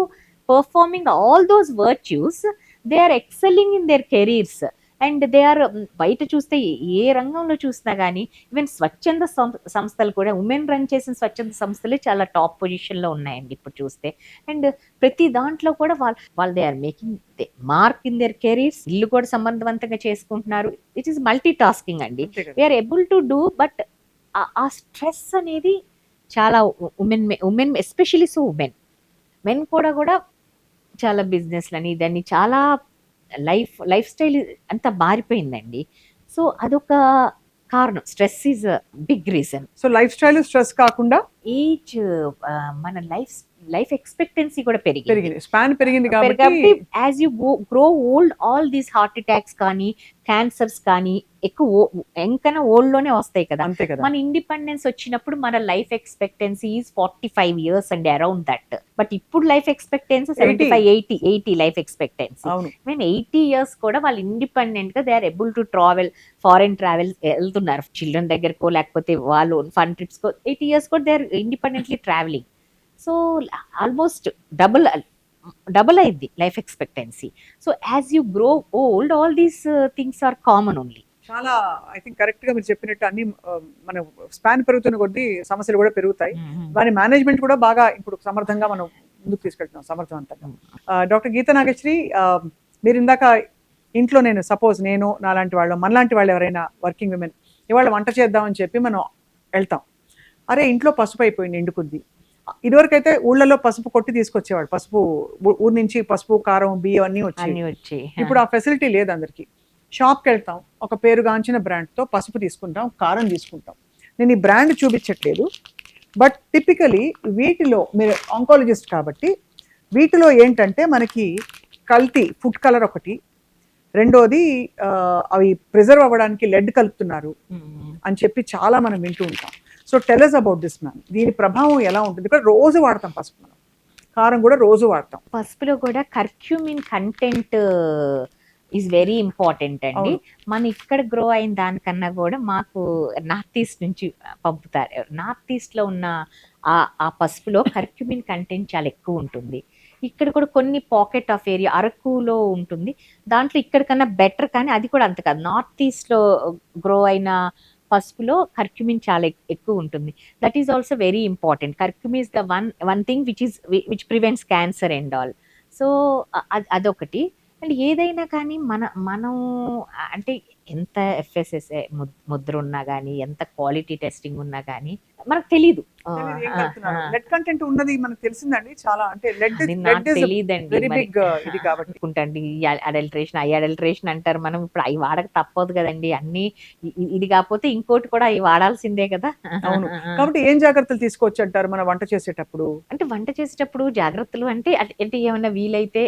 performing all those virtues, they are excelling in their careers. And they are బయట చూస్తే ఏ రంగంలో చూసినా కానీ, ఈవెన్ స్వచ్ఛంద సంస్థలు కూడా, ఉమెన్ రన్ చేసిన స్వచ్ఛంద సంస్థలే చాలా టాప్ పొజిషన్లో ఉన్నాయండి ఇప్పుడు చూస్తే. అండ్ ప్రతి దాంట్లో కూడా వాళ్ళు they are making mark in their careers. ఇల్లు కూడా సమర్థవంతంగా చేసుకుంటున్నారు. ఇట్ ఈస్ మల్టీ టాస్కింగ్ అండి. We're able to do. But ఆ స్ట్రెస్ అనేది చాలా ఉమెన్ ఎస్పెషలీ. సో మెన్ కూడా చాలా బిజినెస్లని దాన్ని చాలా లైఫ్ స్టైల్ అంతా మారిపోయిందండి. సో అదొక కారణం. Stress is big reason. So life style stress కాకుండా ఏజ్, మన లైఫ్ ఎక్స్పెక్టెన్సీ కూడా పెరిగింది, స్పాన్ పెరిగింది కాబట్టి as you grow old, all these heart attacks కానీ, క్యాన్సర్స్ కానీ ఎక్కువ ఎంకన్నా ఓల్డ్ లోనే వస్తాయి కదా. మన ఇండిపెండెన్స్ వచ్చినప్పుడు మన లైఫ్ ఎక్స్పెక్టెన్సీ ఈజ్ 45 years అండి, అరౌండ్ దట్. బట్ ఇప్పుడు life expectancy 75-80 life expectancy. Even 80 years కూడా వాళ్ళు ఇండిపెండెంట్ గా they are able to travel, foreign travel వెళ్తున్నారు, చిల్డ్రన్ దగ్గరకో లేకపోతే వాళ్ళు ఫన్ ట్రిప్స్ కో. 80 years కూడా they are independently travelling. So almost double అయింది life expectancy. So as you grow old, all these things are common only. చాలా ఐ థింక్ కరెక్ట్ గా మీరు చెప్పినట్టు అన్ని మన స్పాన్ పెరుగుతున్న కొద్దీ సమస్యలు కూడా పెరుగుతాయి. దాని మేనేజ్మెంట్ కూడా బాగా ఇప్పుడు సమర్థంగా మనం ముందుకు తీసుకెళ్తున్నాం, సమర్థవంతంగా. డాక్టర్ గీతా నాగేశ్వరి, మీరు ఇందాక ఇంట్లో నేను నాలాంటి వాళ్ళు, మనలాంటి వాళ్ళు ఎవరైనా వర్కింగ్ విమెన్ ఇవాళ వంట చేద్దామని చెప్పి మనం వెళ్తాం. అరే ఇంట్లో పసుపు అయిపోయింది, ఎండుకుంది. ఇదివరకైతే ఊళ్ళలో పసుపు కొట్టి తీసుకొచ్చేవాడు. పసుపు ఊరి నుంచి పసుపు, కారం, బియ్యం అన్నీ వచ్చి. ఇప్పుడు ఆ ఫెసిలిటీ లేదు అందరికి. షాప్కి వెళ్తాం, ఒక పేరుగాంచిన బ్రాండ్తో పసుపు తీసుకుంటాం, కారం తీసుకుంటాం. నేను ఈ బ్రాండ్ చూపించట్లేదు, బట్ టిపికలీ వీటిలో, మీరు ఆంకాలజిస్ట్ కాబట్టి, వీటిలో ఏంటంటే మనకి కల్తీ ఫుడ్ కలర్ ఒకటి, రెండోది అవి ప్రిజర్వ్ అవ్వడానికి లెడ్ కలుపుతున్నారు అని చెప్పి చాలా మనం వింటూ ఉంటాం. So tell us about this ma'am. దీని ప్రభావం ఎలా ఉంటుంది? ఇక్కడ రోజు వాడతాం పసుపు, మనం కారం కూడా రోజు వాడతాం. పసుపులో కూడా curcumin content is very important అండి. మన ఇక్కడ గ్రో అయిన దానికన్నా కూడా మాకు నార్త్ ఈస్ట్ నుంచి పంపుతారు. నార్త్ ఈస్ట్లో ఉన్న ఆ పసుపులో కర్క్యూమిన్ కంటెంట్ చాలా ఎక్కువ ఉంటుంది. ఇక్కడ కూడా కొన్ని పాకెట్ ఆఫ్ ఏరియా అరకులో ఉంటుంది, దాంట్లో ఇక్కడికన్నా బెటర్, కానీ అది కూడా అంత కాదు. నార్త్ ఈస్ట్లో గ్రో అయిన పసుపులో కర్క్యూమిన్ చాలా ఎక్కువ ఉంటుంది. That is also very important. Curcumin is the one thing which prevents cancer and all. So అదొకటి. అండ్ ఏదైనా కానీ మనం అంటే ఎంత ఎఫ్ఎస్ఎస్ఏ ముద్ర ఉన్నా కానీ, ఎంత క్వాలిటీ టెస్టింగ్ ఉన్నా కానీ మనకు తెలీదు. లెడ్ కంటెంట్ ఉన్నది మనకు తెలిసిందండి చాలా. అంటే తెలియదండి అడల్ట్రేషన్, అడల్ట్రేషన్ అంటారు. మనం ఇప్పుడు అవి వాడక తప్పదు కదండి. అన్ని ఇది కాకపోతే ఇంకోటి కూడా అవి వాడాల్సిందే కదా. అవును. కాబట్టి ఏం జాగ్రత్తలు తీసుకోవచ్చు అంటారు మన వంట చేసేటప్పుడు? అంటే వంట చేసేటప్పుడు జాగ్రత్తలు అంటే ఏమైనా వీలైతే,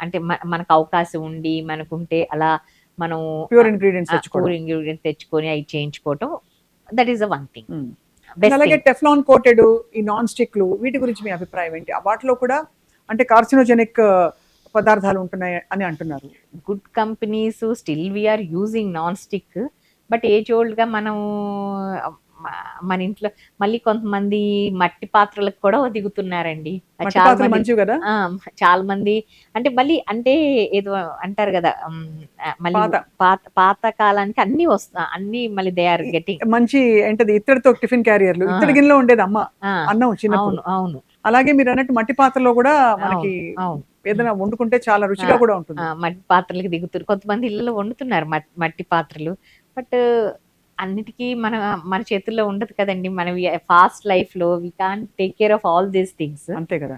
అంటే మనకు అవకాశం ఉండి మనకుంటే అలా మనం ప్యూర్ ఇంగ్రీడియంట్స్ తెచ్చుకొని అవి చేయించుకోవటం, that is one thing. Best అలాగే టెఫ్లాన్ కోటెడ్ ఈ నాన్ స్టిక్లు వీటి గురించి మీ అభిప్రాయం ఏంటి? వాటిలో కూడా అంటే కార్సినోజెనిక్ పదార్థాలు ఉంటున్నాయి అని అంటున్నారు. Good companies still we are using non stick, but age ఓల్డ్గా మనం మన ఇంట్లో మళ్ళీ కొంతమంది మట్టి పాత్రలకు కూడా దిగుతున్నారండి. మట్టి చాలా పాత్రలు మంది మంచివి కదా, చాలా మంది అంటే మళ్ళీ అంటే ఏదో అంటారు కదా, మళ్ళీ పాత. పాత కాలానికి అన్ని అన్ని మళ్ళీ దే ఆర్ గెటింగ్. మంచి ఏంటది ఇత్తడితో టిఫిన్ క్యారియర్లు, ఇత్తడి గిన్నెలో ఉండేది అమ్మ అన్నం చిన్నప్పుడు. అవును అవును. అలాగే మీరు అన్నట్టు మట్టి పాత్రలో కూడా మనకి అవును ఏదైనా వండుకుంటే చాలా రుచిగా కూడా ఉంటుంది. మట్టి పాత్రలకి దిగుతారు కొంతమంది, ఇళ్ళలో వండుతున్నారు మట్టి పాత్రలు. బట్ అన్నిటికీ మన చేతుల్లో ఉండదు కదండి. మనం ఫాస్ట్ లైఫ్ లో we can't take care of all these things. అంతే కదా.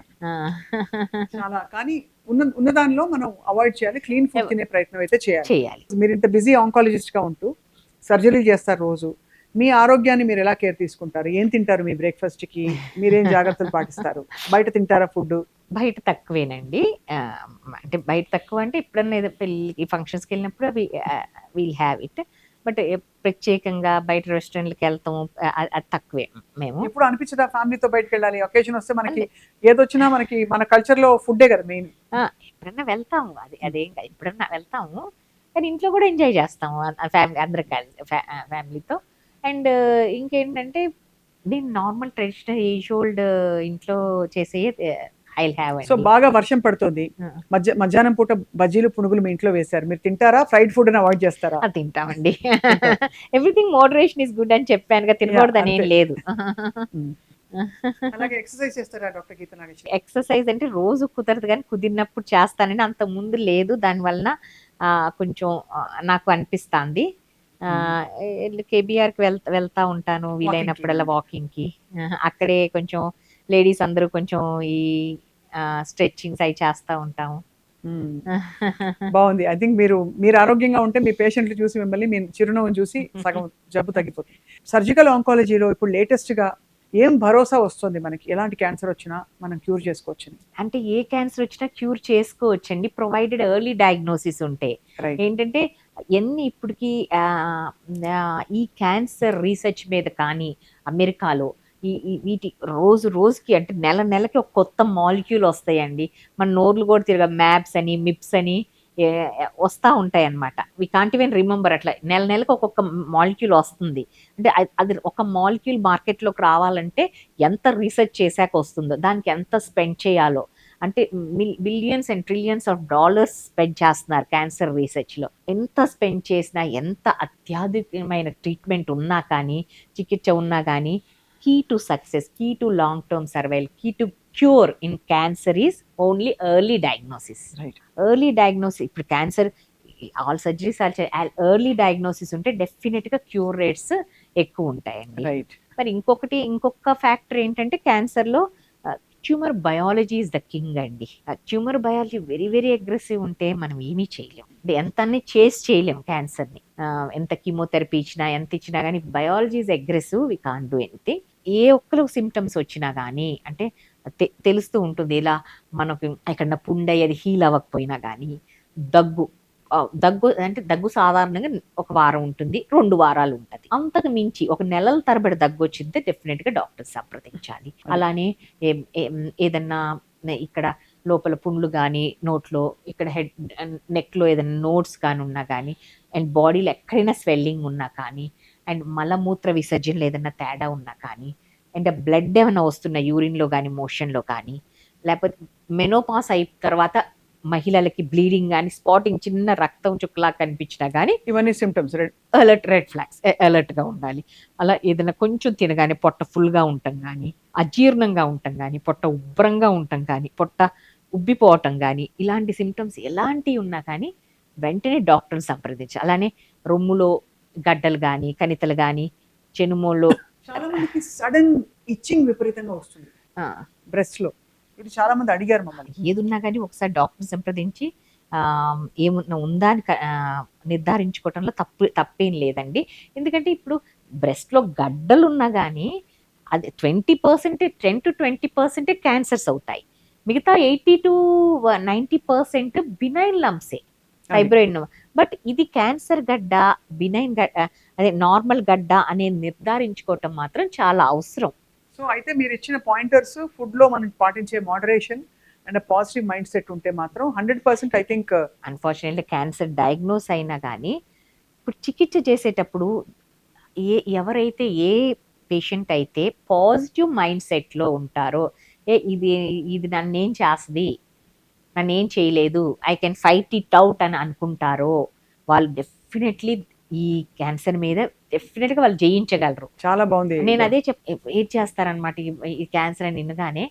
చాలా కానీ ఉన్న దానిలో మనం అవాయిడ్ చేయాలి, క్లీన్ ఫుడ్ తినే ప్రయత్నం అయితే చేయాలి. మీరు ఇంత బిజీ ఆంకాలజిస్ట్ గా ఉంటూ సర్జరీలు చేస్తారు రోజు, మీ ఆరోగ్యాన్ని మీరు ఎలా కేర్ తీసుకుంటారు? ఏం తింటారు మీ బ్రేక్ఫాస్ట్ కి? మీరేం జాగ్రత్తలు పాటిస్తారు? బయట తింటారా ఫుడ్? బయట తక్కువేనండి. అంటే బయట తక్కువ అంటే ఎప్పుడన్నా ఏదో పెళ్ళికి ఫంక్షన్స్కి వెళ్ళినప్పుడు విల్ హ్యావ్ ఇట్. బట్ ప్రత్యేకంగా బయట రెస్టారెంట్కి వెళ్తాము అది తక్కువే. మేము ఎప్పుడు అనిపించదా ఫ్యామిలీతో బయటకు వెళ్ళాలి? ఒకేషన్ వస్తే మనకి ఏదొచ్చినా మనకి మన కల్చర్ లో ఫుడ్డే కదా మెయిన్. ఎప్పుడన్నా వెళ్తాము, అదేం కాదు, ఎప్పుడన్నా వెళ్తాము. కానీ ఇంట్లో కూడా ఎంజాయ్ చేస్తాము ఫ్యామిలీ అందరం కలిసి ఫ్యామిలీతో. అండ్ ఇంకేంటంటే నేను నార్మల్ ట్రెడిషనల్ ఏజ్ ఓల్డ్ ఇంట్లో చేసే ఐ హ్యావ్. సో బాగా వర్షం పడుతుంది, మధ్యాహ్నం పూట బజ్జీలు పునుగులు మీ ఇంట్లో వేశారు, మీరు తింటారా? ఫ్రైడ్ ఫుడ్ అని అవాయిడ్ చేస్తారా? తింటామండి. ఎవ్రీథింగ్ మోడరేషన్ ఇస్ గుడ్ అని చెప్పాను, తినకూడదని ఏం లేదు. అలాగే ఎక్సర్సైజ్ చేస్తారా డాక్టర్ గీతా నాగేశ్వరి? ఎక్సర్సైజ్ అంటే రోజు కుదరదు కానీ కుదిరినప్పుడు చేస్తానని, అంత ముందు లేదు. దానివల్ల కొంచెం నాకు అనిపిస్తుంది. కేబిఆర్కి వెళ్తా ఉంటాను వీలైనప్పుడల్లా వాకింగ్కి. అక్కడే కొంచెం లేడీస్ అందరూ కొంచెం ఈ స్ట్రెచ్చింగ్స్ అవి చేస్తూ ఉంటాము. బాగుంది. ఐ థింక్ మీరు ఆరోగ్యంగా ఉంటే మీ పేషెంట్లు చూసి మిమ్మల్ని మీ చిరునవ్వును చూసి సగం జబ్బు తగ్గిపోతుంది. సర్జికల్ ఆంకాలజీలో ఇప్పుడు లేటెస్ట్ గా ఏం భరోసా వస్తుంది మనకి? ఎలాంటి క్యాన్సర్ వచ్చినా మనం క్యూర్ చేసుకోవచ్చు అంటే ఏ క్యాన్సర్ వచ్చినా క్యూర్ చేసుకోవచ్చండి, ప్రొవైడెడ్ ఎర్లీ డయాగ్నోసిస్ ఉంటే. ఏంటంటే ఇప్పటికి ఈ క్యాన్సర్ రీసెర్చ్ మీద కానీ అమెరికాలో వీటి రోజుకి అంటే నెలకి ఒక కొత్త మాలిక్యూల్ వస్తాయండి. మన నోర్లు కూడా తిరగ మ్యాప్స్ అని మిప్స్ అని వస్తూ ఉంటాయి అన్నమాట. We can't even remember. అట్లా నెలకి ఒక్కొక్క మాలిక్యూల్ వస్తుంది. అంటే అది ఒక మాలిక్యూల్ మార్కెట్లోకి రావాలంటే ఎంత రీసెర్చ్ చేశాక వస్తుందో, దానికి ఎంత స్పెండ్ చేయాలో, అంటే billions and trillions of dollars spend చేస్తున్నారు క్యాన్సర్ రీసెర్చ్లో. ఎంత స్పెండ్ చేసినా, ఎంత అత్యాధునికమైన ట్రీట్మెంట్ ఉన్నా కానీ, చికిత్స ఉన్నా కానీ, key to success, key to long term survival, key to cure in cancer is only early diagnosis. Right. Early diagnosis. ఇప్పుడు cancer all surgeries early diagnosis ఉంటే డెఫినెట్గా క్యూర్ రేట్స్ ఎక్కువ ఉంటాయండి. రైట్. మరి ఇంకొక ఫ్యాక్టర్ ఏంటంటే క్యాన్సర్లో tumour biology is the king అండి. Tumour biology very very aggressive ఉంటే మనం ఏమీ చేయలేం, అంటే ఎంత చేయలేం క్యాన్సర్ని. ఎంత కీమోథెరపీ ఇచ్చినా, ఎంత ఇచ్చినా కానీ biology is aggressive, we can't do anything. ఏ ఒక్కరికి సిమ్టమ్స్ వచ్చినా కానీ అంటే తెలుస్తూ ఉంటుంది. ఇలా మనకు ఎక్కడన్నా పుండయ్యేది హీల్ అవ్వకపోయినా కానీ, దగ్గు సాధారణంగా ఒక వారం ఉంటుంది, 2 వారాలు ఉంటుంది. అంతకు మించి ఒక నెలల తరబడి దగ్గు వచ్చిందే డెఫినెట్గా డాక్టర్ సంప్రదించాలి. అలానే ఏదన్నా ఇక్కడ లోపల పుండ్లు కానీ, నోట్లో ఇక్కడ నెక్లో ఏదైనా నోట్స్ కానీ ఉన్నా కానీ, అండ్ బాడీలో ఎక్కడైనా స్వెల్లింగ్ ఉన్నా కానీ, అండ్ మలమూత్ర విసర్జనలో ఏదైనా తేడా ఉన్నా కానీ, అండ్ బ్లడ్ ఏమైనా వస్తున్న యూరిన్లో కానీ, మోషన్లో కానీ, లేకపోతే మెనోపాస్ అయిన తర్వాత మహిళలకి బ్లీడింగ్ కానీ, స్పాటింగ్ చిన్న రక్తం చుక్కలా కనిపించినా కానీ, ఇవన్నీ సిమ్టమ్స్. Red flags. అలర్ట్గా ఉండాలి. అలా ఏదైనా కొంచెం తినగానే పొట్ట ఫుల్గా ఉండటం కానీ, అజీర్ణంగా ఉండటం కానీ, పొట్ట ఉబ్బరంగా ఉండటం కానీ, పొట్ట ఉబ్బిపోవటం కానీ, ఇలాంటి సిమ్టమ్స్ ఎలాంటివి ఉన్నా కానీ వెంటనే డాక్టర్ని సంప్రదించాలి. అలానే రొమ్ములో గడ్డలు కానీ, కణితలు కానీ, చెనుమోలో చాలా మందికి సడన్ ఇచ్చింగ్ విపరీతంగా వస్తుంది బ్రెస్ట్ లో. ఇది చాలా మంది అడిగారు మమ్మల్ని. ఏదున్నా కానీ ఒకసారి డాక్టర్ సంప్రదించి ఏమున్నా ఉందా అని నిర్ధారించుకోవటంలో తప్పేం లేదండి. ఎందుకంటే ఇప్పుడు బ్రెస్ట్లో గడ్డలు ఉన్నా కానీ అది 10% 10 to 20% క్యాన్సర్స్ అవుతాయి. మిగతా 80 to 90% బినైన్ లంప్సే. ఫైబ్రాయిడ్ బట్ ఇది క్యాన్సర్ గడ్డ, బినైన్ గడ్డ, అదే నార్మల్ గడ్డ అనేది నిర్ధారించుకోవటం మాత్రం చాలా అవసరం. సో అయితే మీరు ఇచ్చిన పాయింటర్స్ ఫుడ్లో మనం పాటించే moderation and positive mind set ఉంటే మాత్రం 100% I think unfortunately cancer diagnose అయినా కానీ ఇప్పుడు చికిత్స చేసేటప్పుడు ఎవరైతే ఏ పేషెంట్ అయితే పాజిటివ్ మైండ్ సెట్లో ఉంటారో, ఇది ఇది నన్నేం చేస్తుంది, నన్నేం చేయలేదు, I can fight it out అని అనుకుంటారో వాళ్ళు డెఫినెట్లీ ఈ క్యాన్సర్ మీద డెఫినెట్గా వాళ్ళు జయించగలరు. చాలా బాగుంది. నేను అదే ఏం చేస్తారనమాట ఈ క్యాన్సర్ అని వినగానే,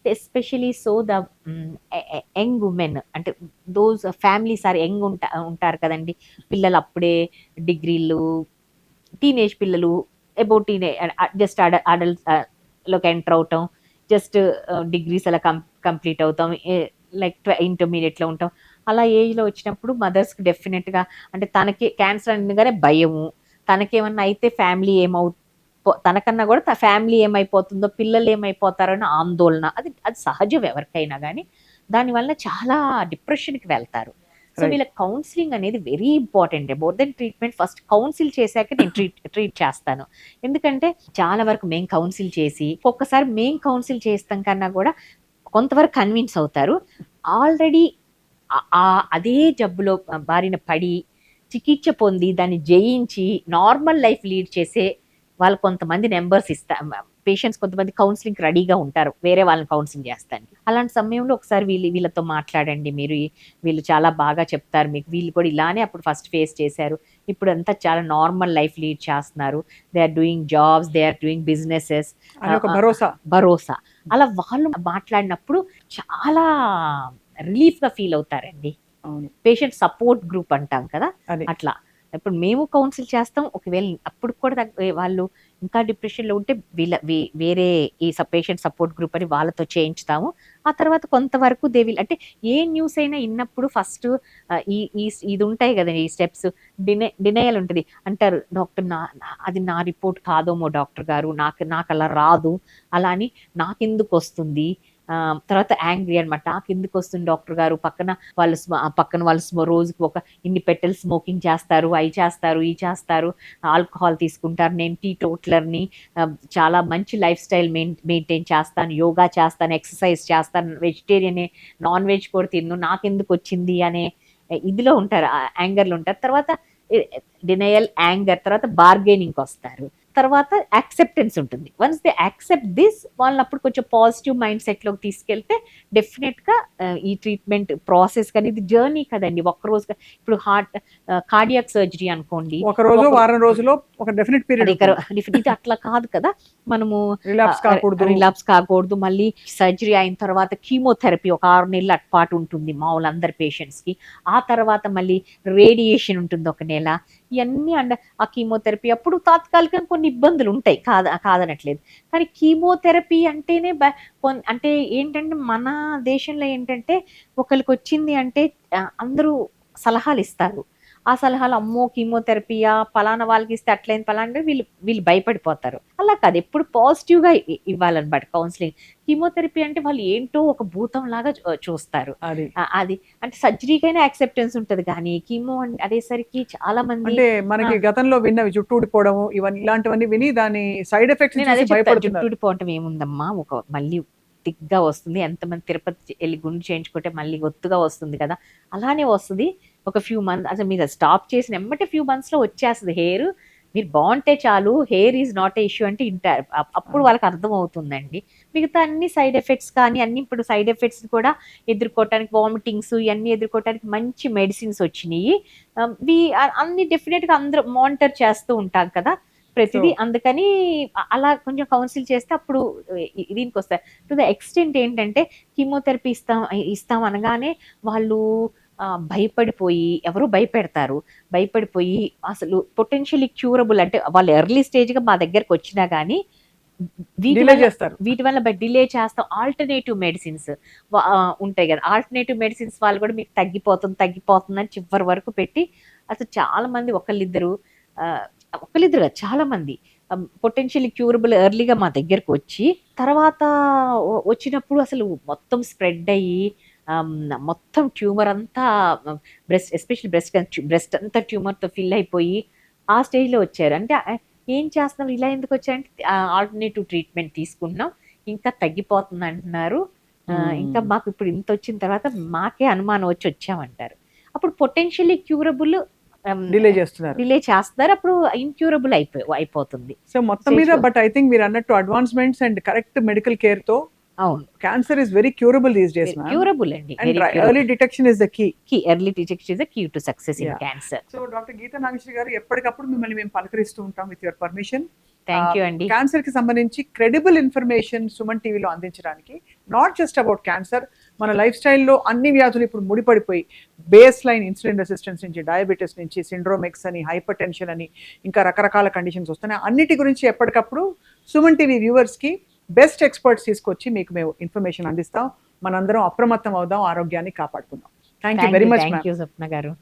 especially so the young women, అంటే దోస్ ఫ్యామిలీస్ ఆర్ యంగ్ ఉంటారు కదండి, పిల్లలు అప్పుడే డిగ్రీలు, టీనేజ్ పిల్లలు, అబౌట్ జస్ట్ అడల్ట్ లోకి ఎంటర్ అవటం, జస్ట్ డిగ్రీస్ అలా కంప్లీట్ అవుతాం, లైక్ ఇంటర్మీడియట్లో ఉంటాం, అలా ఏజ్లో వచ్చినప్పుడు మదర్స్కి డెఫినెట్గా అంటే తనకి క్యాన్సర్ అనగానే భయము, తనకేమన్నా అయితే ఫ్యామిలీ తనకన్నా కూడా ఫ్యామిలీ ఏమైపోతుందో, పిల్లలు ఏమైపోతారో అని ఆందోళన, అది సహజం ఎవరికైనా కానీ. దానివల్ల చాలా డిప్రెషన్కి వెళ్తారు. సో వీళ్ళ కౌన్సిలింగ్ అనేది very important. More than treatment, first council చేశాక నేను ట్రీట్ చేస్తాను. ఎందుకంటే చాలా వరకు మేము కౌన్సిల్ చేసి, ఒక్కొక్కసారి మేము కౌన్సిల్ చేస్తాం కన్నా కూడా కొంతవరకు కన్విన్స్ అవుతారు. ఆల్రెడీ అదే జబ్బులో బారిన పడి చికిత్స పొంది దాన్ని జయించి నార్మల్ లైఫ్ లీడ్ చేసే వాళ్ళు కొంతమంది నెంబర్స్ పేషెంట్స్ కొంతమంది కౌన్సిలింగ్ రెడీగా ఉంటారు, వేరే వాళ్ళని కౌన్సిలింగ్ చేస్తాను. అలాంటి సమయంలో ఒకసారి వీళ్ళతో మాట్లాడండి, మీరు వీళ్ళు చాలా బాగా చెప్తారు మీకు, వీళ్ళు కూడా ఇలానే అప్పుడు ఫస్ట్ ఫేస్ చేశారు, ఇప్పుడు అంతా చాలా నార్మల్ లైఫ్ లీడ్ చేస్తున్నారు, they are doing jobs, they are doing businesses, భరోసా. అలా వాళ్ళు మాట్లాడినప్పుడు చాలా రిలీఫ్గా ఫీల్ అవుతారండి. పేషెంట్ సపోర్ట్ గ్రూప్ అంటాం కదా, అట్లా. ఇప్పుడు మేము కౌన్సిల్ చేస్తాం, ఒకవేళ అప్పుడు కూడా వాళ్ళు ఇంకా డిప్రెషన్లో ఉంటే వేరే ఈ పేషెంట్ సపోర్ట్ గ్రూప్ అని వాళ్ళతో చేయించుతాము. ఆ తర్వాత కొంతవరకు అంటే ఏ న్యూస్ అయినా విన్నప్పుడు ఫస్ట్ ఇది ఉంటాయి కదా ఈ స్టెప్స్, డినయల్ ఉంటుంది. అంటారు డాక్టర్ అది నా రిపోర్ట్ కాదోమో డాక్టర్ గారు, నాకు అలా రాదు, అలా అని నాకెందుకు వస్తుంది, తర్వాత యాంగ్రీ అనమాట, నాకెందుకు వస్తుంది డాక్టర్ గారు, పక్కన వాళ్ళు రోజుకి ఇన్ని పెట్టెలు స్మోకింగ్ చేస్తారు, అవి చేస్తారు, ఈ చేస్తారు, ఆల్కహాల్ తీసుకుంటారు, నేను టీ టోట్లర్ని, చాలా మంచి లైఫ్ స్టైల్ మెయింటైన్ చేస్తాను, యోగా చేస్తాను, ఎక్సర్సైజ్ చేస్తాను, వెజిటేరియనే, నాన్ వెజ్ కూడా తిన్ను, నాకెందుకు వచ్చింది అనే ఇదిలో ఉంటారు, యాంగర్లో ఉంటారు. తర్వాత డినయల్, యాంగర్, తర్వాత బార్గెనింగ్కి వస్తారు, తర్వాత యాక్సెప్టెన్స్ ఉంటుంది. వన్స్ దే యాక్సెప్ట్ దిస్, వాళ్ళని అప్పుడు కొంచెం పాజిటివ్ మైండ్ సెట్లోకి తీసుకెళ్తే డెఫినెట్గా ఈ ట్రీట్మెంట్ ప్రాసెస్ కానీ ఇది జర్నీ కదండి, ఒక్కరోజు. ఇప్పుడు కార్డియాక్ సర్జరీ అనుకోండి, ఒక రోజు వారం రోజులో ఒక డెఫినెట్ పీరియడ్, ఇది అట్లా కాదు కదా, మనము రిలాప్స్ కాకూడదు. మళ్ళీ సర్జరీ అయిన తర్వాత కీమోథెరపీ ఒక 6 నెలల పాటు ఉంటుంది మామూలు అందరి పేషెంట్స్కి. ఆ తర్వాత మళ్ళీ రేడియేషన్ ఉంటుంది 1 నెల. ఇవన్నీ ఆ కీమోథెరపీ అప్పుడు తాత్కాలికంగా కొన్ని ఇబ్బందులు ఉంటాయి, కాదనట్లేదు. కానీ కీమోథెరపీ అంటేనే అంటే ఏంటంటే మన దేశంలో ఏంటంటే ఒకరికి వచ్చింది అంటే అందరూ సలహాలు ఇస్తారు. ఆ సలహాలు, అమ్మో కీమోథెరపీయా, పలానా వాళ్ళకి ఇస్తే అట్లయింది, పలానా వీళ్ళు భయపడిపోతారు. అలా కాదు, ఎప్పుడు పాజిటివ్గా ఇవ్వాలన్నమాట కౌన్సిలింగ్. కీమోథెరపీ అంటే వాళ్ళు ఏంటో ఒక భూతం లాగా చూస్తారు. అది అంటే సర్జరీకైనా యాక్సెప్టెన్స్ ఉంటుంది, కానీ కీమో అదేసరికి చాలా మంది అంటే మనకి గతంలో విన్నవి జుట్టు ఊడిపోవడం ఇలాంటివన్నీ విని దాని సైడ్ ఎఫెక్ట్స్ జుట్టు ఊడిపోవటం ఏముందమ్మా, మళ్ళీ థిక్గా వస్తుంది, ఎంతమంది తిరుపతి వెళ్ళి గుండు చేయించుకుంటే మళ్ళీ ఒత్తుగా వస్తుంది కదా, అలానే వస్తుంది. ఒక ఫ్యూ మంత్స్ అసలు మీరు స్టాప్ చేసిన ఎమ్మటే ఫ్యూ మంత్స్లో వచ్చేస్తుంది హెయిర్, మీరు బాగుంటే చాలు, hair is not a issue అంటే ఇంటారు. అప్పుడు వాళ్ళకి అర్థం అవుతుందండి. మిగతా అన్ని సైడ్ ఎఫెక్ట్స్ కానీ అన్ని ఇప్పుడు సైడ్ ఎఫెక్ట్స్ కూడా ఎదుర్కోవటానికి, వామిటింగ్స్ ఇవన్నీ ఎదుర్కోవటానికి మంచి మెడిసిన్స్ వచ్చినాయి. అన్ని డెఫినెట్గా అందరూ మానిటర్ చేస్తూ ఉంటాం కదా ప్రతిదీ, అందుకని అలా కొంచెం కౌన్సిల్ చేస్తే అప్పుడు దీనికి వస్తారు. టు ద ఎక్స్టెంట్ ఏంటంటే కీమోథెరపీ ఇస్తాం అనగానే వాళ్ళు భయపడిపోయి, ఎవరు భయపడిపోయి అసలు పొటెన్షియలీ క్యూరబుల్ అంటే వాళ్ళు ఎర్లీ స్టేజ్గా మా దగ్గరకు వచ్చినా కానీ వీటి వల్ల డిలే చేస్తాం. ఆల్టర్నేటివ్ మెడిసిన్స్ ఉంటాయి కదా, ఆల్టర్నేటివ్ మెడిసిన్స్ వాళ్ళు కూడా మీకు తగ్గిపోతుంది అని చివరి వరకు పెట్టి, అసలు చాలా మంది ఒకళ్ళిద్దరు చాలా మంది పొటెన్షియల్లీ క్యూరబుల్ ఎర్లీగా మా దగ్గరకు వచ్చి, తర్వాత వచ్చినప్పుడు అసలు మొత్తం స్ప్రెడ్ అయ్యి మొత్తం ట్యూమర్ అంతా బ్రెస్ట్ ఎస్పెషల్లీ బ్రెస్ట్ అంతా ట్యూమర్తో ఫిల్ అయిపోయి ఆ స్టేజ్లో వచ్చారు. అంటే ఏం చేస్తున్నాం, ఇలా ఎందుకు వచ్చారంటే ఆల్టర్నేటివ్ ట్రీట్మెంట్ తీసుకున్నాం, ఇంకా తగ్గిపోతుంది అంటున్నారు. ఇంకా మాకు ఇప్పుడు ఇంత వచ్చిన తర్వాత మాకే అనుమానం వచ్చామంటారు. అప్పుడు పొటెన్షియల్లీ క్యూరబుల్ డిలే చేస్తున్నారు, అప్పుడు ఇన్క్యూరబుల్ అయిపోతుంది. సో మొత్తం మీద బట్ ఐ థింక్ మీరు అన్నట్టు advancements and correct medical care తో అవును, cancer is very curable these days. Curable అండి. Early detection is the key. Early detection is the key to success in cancer. So doctor Geeta Nageswari గారు, ఎప్పటికప్పుడు మిమ్మల్ని మేము పలకరిస్తూ ఉంటాం with your permission. Thank you అండి. క్యాన్సర్ కి సంబంధించి క్రెడిబుల్ ఇన్ఫర్మేషన్ సుమన్ టీవీలో అందించడానికి, నాట్ జస్ట్ అబౌట్ క్యాన్సర్, మన లైఫ్ స్టైల్లో అన్ని వ్యాధులు ఇప్పుడు ముడిపడిపోయి బేస్ లైన్ ఇన్సులిన్ రెసిస్టెన్స్ నుంచి, డయాబెటీస్ నుంచి, సిండ్రోమిక్స్ అని, హైపర్ టెన్షన్ అని, ఇంకా రకరకాల కండిషన్స్ వస్తున్నాయి. అన్నిటి గురించి ఎప్పటికప్పుడు సుమన్ టీవీ వ్యూవర్స్ కి బెస్ట్ ఎక్స్పర్ట్స్ తీసుకొచ్చి మీకు మేము ఇన్ఫర్మేషన్ అందిస్తాం. మనందరం అప్రమత్తం అవుదాం, ఆరోగ్యాన్ని కాపాడుకుందాం. Thank you very much. Thank you Swapna గారు.